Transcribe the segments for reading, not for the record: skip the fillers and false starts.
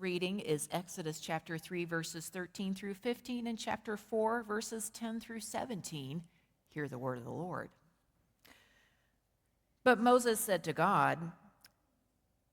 reading is Exodus chapter 3, verses 13 through 15, and chapter 4, verses 10 through 17. Hear the word of the Lord. But Moses said to God,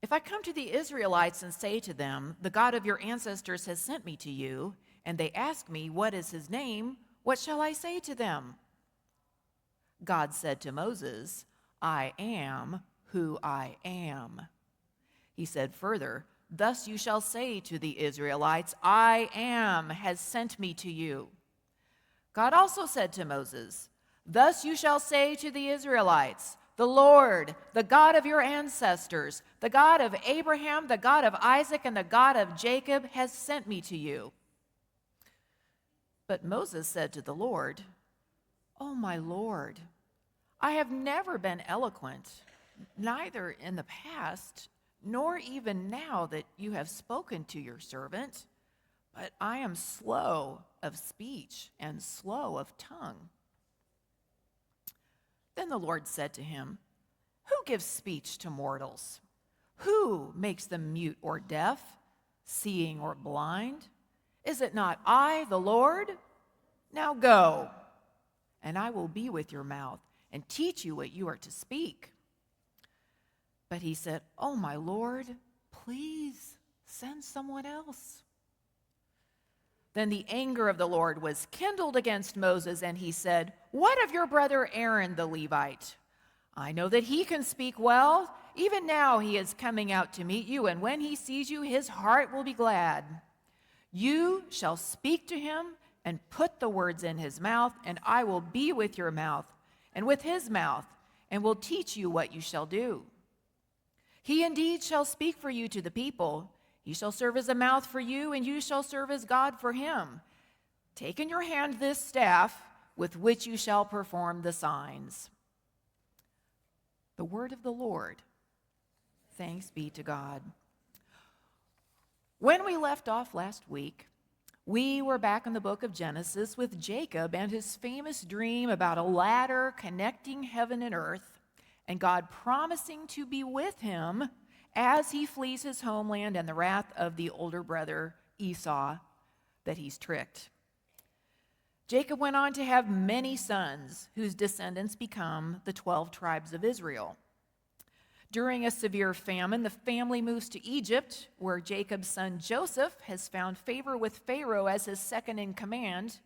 "If I come to the Israelites and say to them, 'The God of your ancestors has sent me to you,' and they ask me, 'What is his name?' what shall I say to them?" God said to Moses, "I am who I am." He said further, "Thus you shall say to the Israelites, 'I am has sent me to you.'" God also said to Moses, "Thus you shall say to the Israelites, 'The Lord, the God of your ancestors, the God of Abraham, the God of Isaac, and the God of Jacob has sent me to you.'" But Moses said to the Lord, "Oh, my Lord, I have never been eloquent, neither in the past, nor even now that you have spoken to your servant, but I am slow of speech and slow of tongue." Then the Lord said to him, "Who gives speech to mortals? Who makes them mute or deaf, seeing or blind? Is it not I, the Lord? Now go, and I will be with your mouth and teach you what you are to speak." But he said, "Oh, my Lord, please send someone else." Then the anger of the Lord was kindled against Moses, and he said, "What of your brother Aaron the Levite? I know that he can speak well. Even now he is coming out to meet you, and when he sees you, his heart will be glad. You shall speak to him and put the words in his mouth, and I will be with your mouth and with his mouth, and will teach you what you shall do. He indeed shall speak for you to the people. He shall serve as a mouth for you, and you shall serve as God for him. Take in your hand this staff with which you shall perform the signs." The word of the Lord. Thanks be to God. When we left off last week, we were back in the book of Genesis with Jacob and his famous dream about a ladder connecting heaven and earth, and God promising to be with him as he flees his homeland and the wrath of the older brother Esau that he's tricked. Jacob went on to have many sons whose descendants become the 12 tribes of Israel. During a severe famine, the family moves to Egypt, where Jacob's son Joseph has found favor with Pharaoh as his second in command.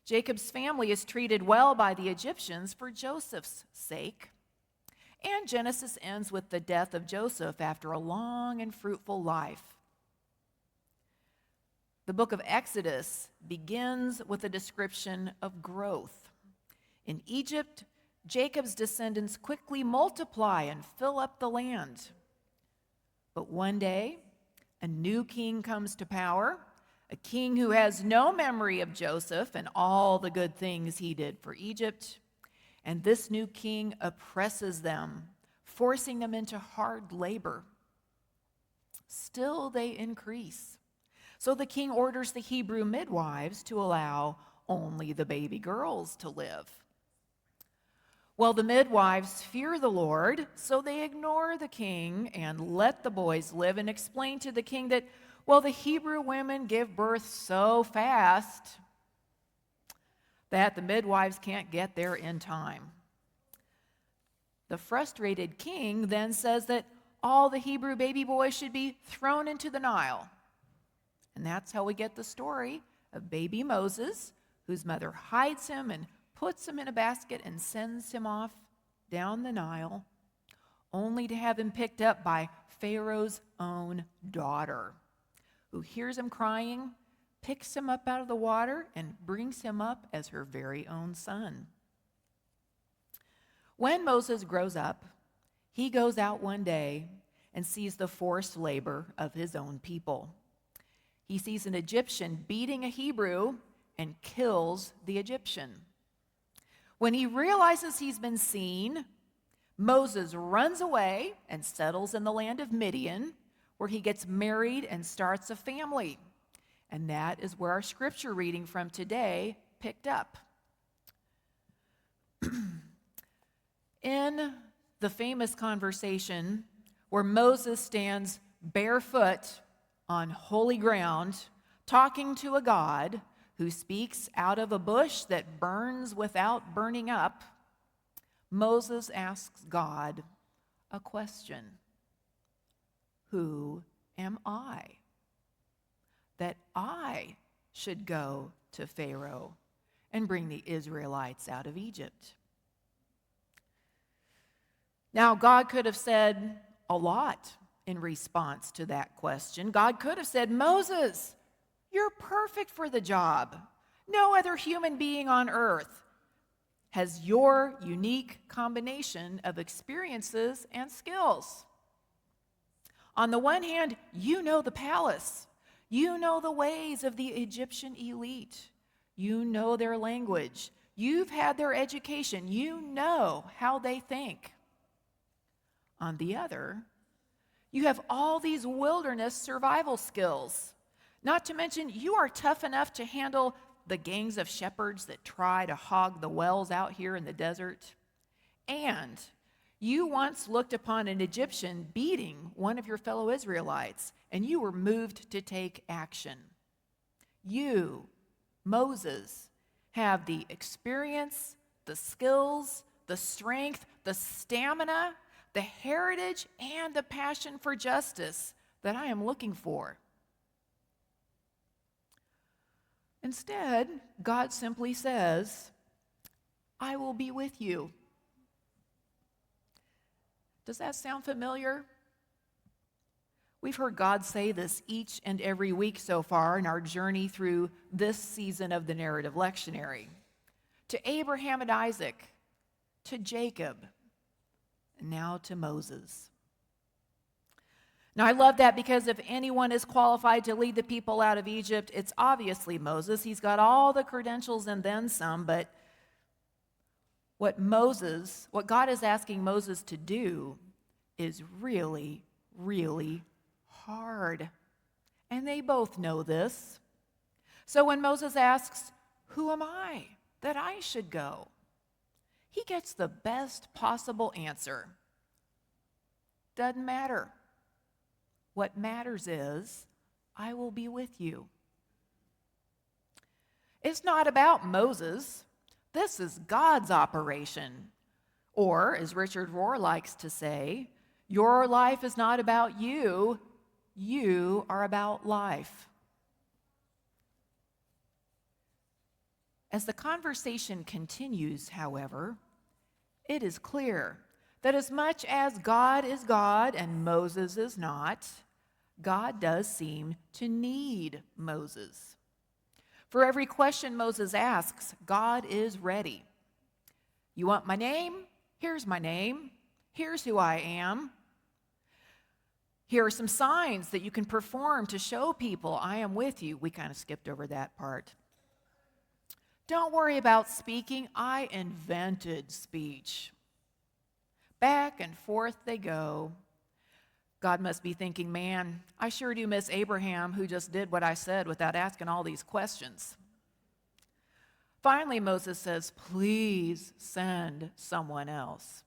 Jacob's family is treated well by the Egyptians for Joseph's sake. And Genesis ends with the death of Joseph after a long and fruitful life. The book of Exodus begins with a description of growth. In Egypt, Jacob's descendants quickly multiply and fill up the land. But one day, a new king comes to power, a king who has no memory of Joseph and all the good things he did for Egypt. And this new king oppresses them, forcing them into hard labor. Still, they increase. So the king orders the Hebrew midwives to allow only the baby girls to live. Well, the midwives fear the Lord, so they ignore the king and let the boys live and explain to the king that, well, the Hebrew women give birth so fast that the midwives can't get there in time. The frustrated king then says that all the Hebrew baby boys should be thrown into the Nile. And that's how we get the story of baby Moses, whose mother hides him and puts him in a basket and sends him off down the Nile, only to have him picked up by Pharaoh's own daughter, who hears him crying, picks him up out of the water, and brings him up as her very own son. When Moses grows up, he goes out one day and sees the forced labor of his own people. He sees an Egyptian beating a Hebrew and kills the Egyptian. When he realizes he's been seen, Moses runs away and settles in the land of Midian, where he gets married and starts a family. And that is where our scripture reading from today picked up. In the famous conversation where Moses stands barefoot on holy ground, talking to a God who speaks out of a bush that burns without burning up, Moses asks God a question. Who am I that I should go to Pharaoh and bring the Israelites out of Egypt? Now, God could have said a lot in response to that question. God could have said, Moses, you're perfect for the job. No other human being on earth has your unique combination of experiences and skills. On the one hand, you know the palace. You know the ways of the Egyptian elite. You know their language. You've had their education. You know how they think. On the other, you have all these wilderness survival skills. Not to mention, you are tough enough to handle the gangs of shepherds that try to hog the wells out here in the desert. And you once looked upon an Egyptian beating one of your fellow Israelites, and you were moved to take action. You, Moses, have the experience, the skills, the strength, the stamina, the heritage, and the passion for justice that I am looking for. Instead, God simply says, I will be with you. Does that sound familiar? We've heard God say this each and every week so far in our journey through this season of the narrative lectionary. To Abraham and Isaac, to Jacob, and now to Moses. Now, I love that because if anyone is qualified to lead the people out of Egypt, it's obviously Moses. He's got all the credentials and then some, but what God is asking Moses to do is really, really hard. And they both know this. So when Moses asks, who am I that I should go? He gets the best possible answer. Doesn't matter. What matters is, I will be with you. It's not about Moses. This is God's operation. Or, as Richard Rohr likes to say, your life is not about you. You are about life. As the conversation continues, however, it is clear that as much as God is God and Moses is not, God does seem to need Moses. For every question Moses asks, God is ready. You want my name? Here's my name. Here's who I am. Here are some signs that you can perform to show people I am with you. We kind of skipped over that part. Don't worry about speaking. I invented speech. Back and forth they go. God must be thinking, man, I sure do miss Abraham who just did what I said without asking all these questions. Finally, Moses says, please send someone else.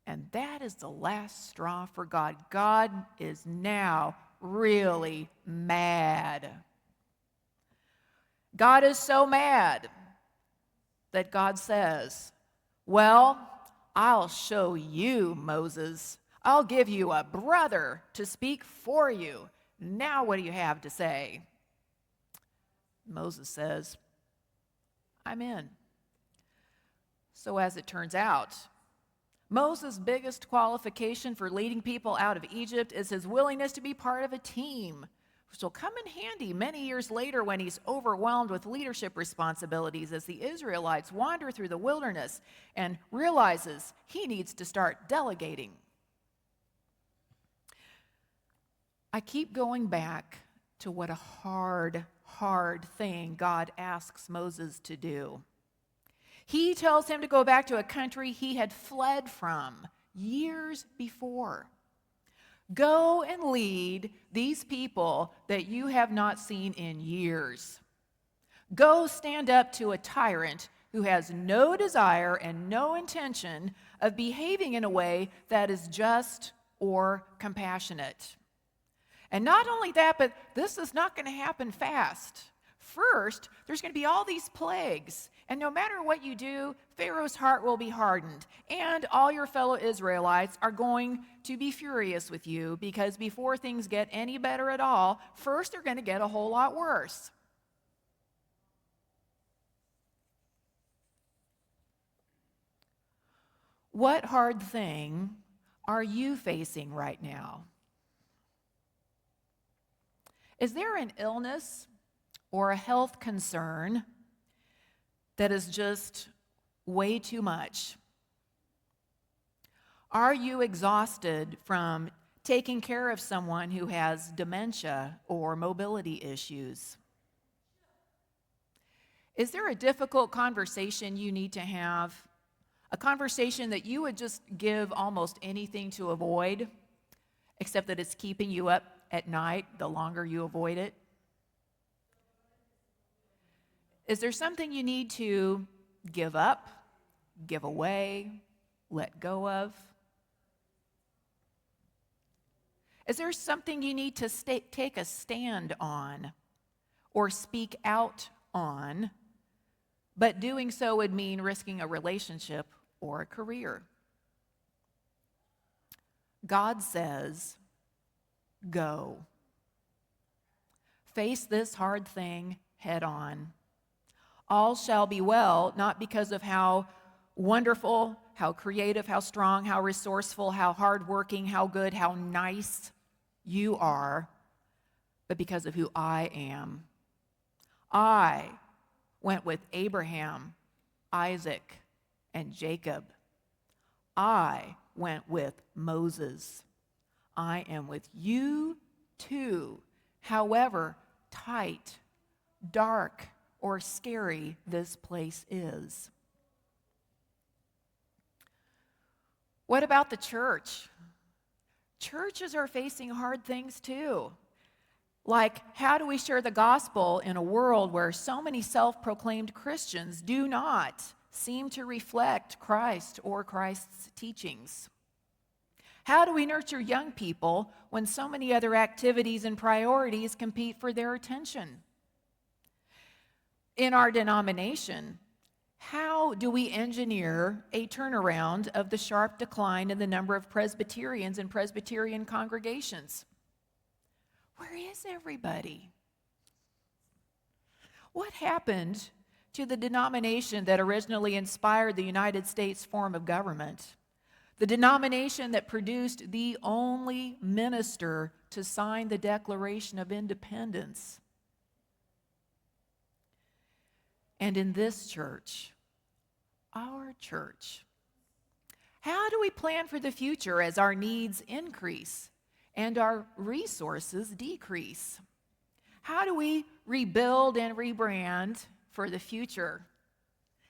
And that is the last straw for God. God is now really mad. God is so mad that God says, well, I'll show you, Moses. I'll give you a brother to speak for you. Now what do you have to say? Moses says, I'm in. So as it turns out, Moses' biggest qualification for leading people out of Egypt is his willingness to be part of a team, which will come in handy many years later when he's overwhelmed with leadership responsibilities as the Israelites wander through the wilderness and realizes he needs to start delegating. I keep going back to what a hard thing God asks Moses to do. He tells him to go back to a country he had fled from years before. Go and lead these people that you have not seen in years. Go stand up to a tyrant who has no desire and no intention of behaving in a way that is just or compassionate. And not only that, but this is not going to happen fast. First, there's going to be all these plagues, and no matter what you do, Pharaoh's heart will be hardened, and all your fellow Israelites are going to be furious with you, because before things get any better at all, first they're going to get a whole lot worse. What hard thing are you facing right now? Is there an illness or a health concern that is just way too much? Are you exhausted from taking care of someone who has dementia or mobility issues? Is there a difficult conversation you need to have? A conversation that you would just give almost anything to avoid, except that it's keeping you up at night the longer you avoid it? Is there something you need to give up, give away, let go of? Is there something you need to take a stand on or speak out on, but doing so would mean risking a relationship or a career? God says, go. Face this hard thing head on. All shall be well, not because of how wonderful, how creative, how strong, how resourceful, how hardworking, how good, how nice you are, but because of who I am. I went with Abraham, Isaac, and Jacob. I went with Moses. I am with you too, however tight, dark, or scary this place is. What about the church? Churches are facing hard things too. Like, how do we share the gospel in a world where so many self-proclaimed Christians do not seem to reflect Christ or Christ's teachings? How do we nurture young people when so many other activities and priorities compete for their attention? In our denomination, how do we engineer a turnaround of the sharp decline in the number of Presbyterians and Presbyterian congregations? Where is everybody? What happened to the denomination that originally inspired the United States form of government? The denomination that produced the only minister to sign the Declaration of Independence. And in this church, our church, how do we plan for the future as our needs increase and our resources decrease? How do we rebuild and rebrand for the future?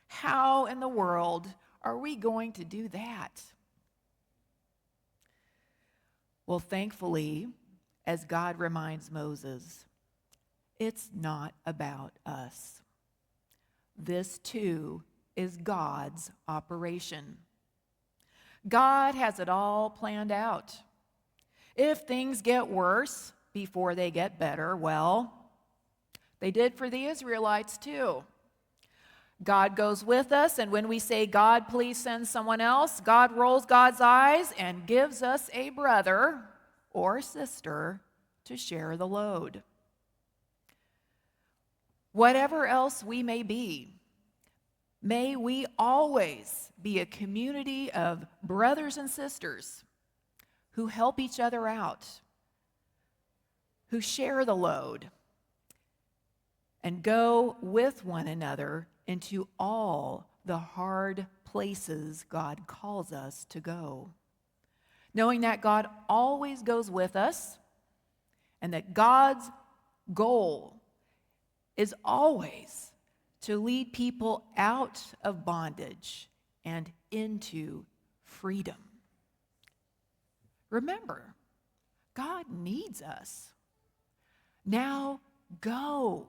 How in the world are we going to do that? Well, thankfully, as God reminds Moses, it's not about us. This too is God's operation. God has it all planned out. If things get worse before they get better, well, they did for the Israelites too. God goes with us, and when we say, God, please send someone else, God rolls God's eyes and gives us a brother or sister to share the load. Whatever else we may be, may we always be a community of brothers and sisters who help each other out, who share the load, and go with one another into all the hard places God calls us to go. Knowing that God always goes with us, and that God's goal is always to lead people out of bondage and into freedom. Remember, God needs us. Now go.